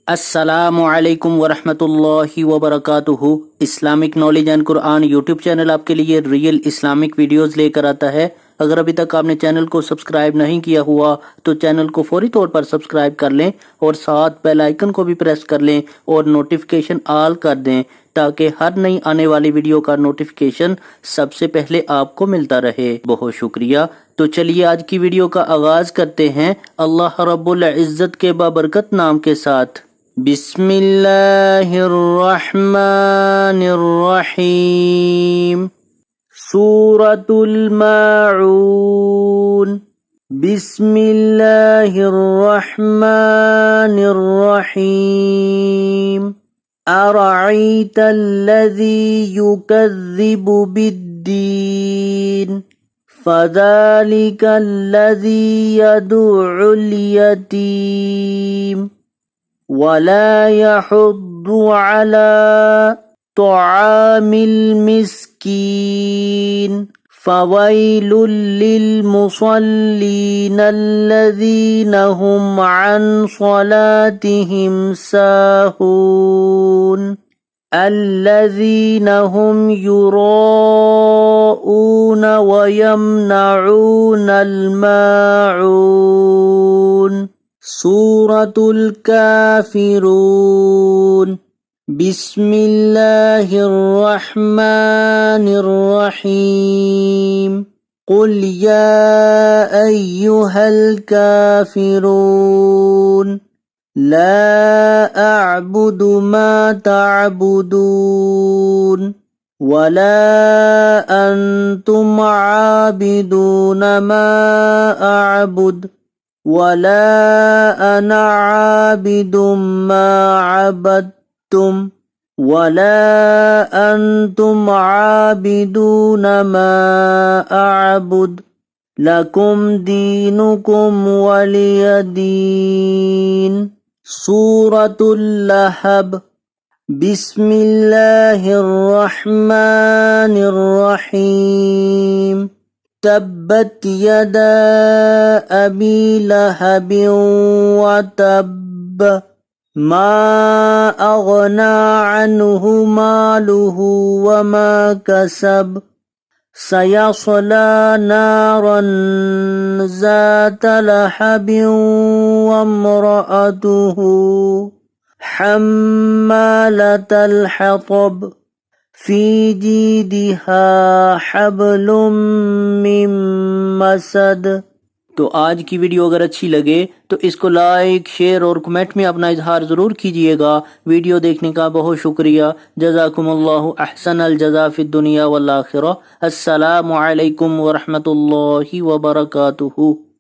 السلام علیکم ورحمۃ اللہ وبرکاتہ۔ Islamic knowledge and Quran YouTube channel آپ کے لیے ریئل اسلامک ویڈیوز لے کر آتا ہے۔ اگر ابھی تک آپ نے چینل کو سبسکرائب نہیں کیا ہوا تو چینل کو فوری طور پر سبسکرائب کر لیں اور ساتھ بیل آئیکن کو بھی پریس کر لیں اور نوٹیفیکیشن آل کر دیں تاکہ ہر نئی آنے والی ویڈیو کا نوٹیفیکیشن سب سے پہلے آپ کو ملتا رہے۔ بہت شکریہ۔ تو چلیے آج کی ویڈیو کا آغاز کرتے ہیں اللہ رب العزت کے بابرکت نام کے ساتھ۔ بسم اللہ الرحمن الرحیم۔ سورۃ الماعون۔ بسم اللہ الرحمن الرحیم۔ ارأیت الذی یکذب بالدین فذلک الذی یدعو الیتیم ولا يحض على طعام المسكين فويل للمصلين الذين هم عن صلاتهم ساهون الذين هم يراءون ويمنعون الماعون۔ سورۃ الکافرون۔ بسم اللہ الرحمن الرحیم۔ قل یا ایہا الکافرون لا اعبد ما تعبدون ولا انتم عابدون ما اعبد ولا انا عابد ما عبدتم ولا انتم عابدون ما اعبد لکم دینکم ولی دین۔ سورۃ اللہب۔ بسم اللہ الرحمن الرحیم۔ تبت یدا ابی لہب وتب ما اغنى عنہ مالہ وما کسب سیصلی نارا ذات لہب وامرأتہ حمالۃ الحطب فی جیدہا حبل من مسد۔ تو آج کی ویڈیو اگر اچھی لگے تو اس کو لائک، شیئر اور کمنٹ میں اپنا اظہار ضرور کیجئے گا۔ ویڈیو دیکھنے کا بہت شکریہ۔ جزاکم اللہ احسن الجزا فی الدنیا والآخرہ۔ السلام علیکم ورحمۃ اللہ وبرکاتہ۔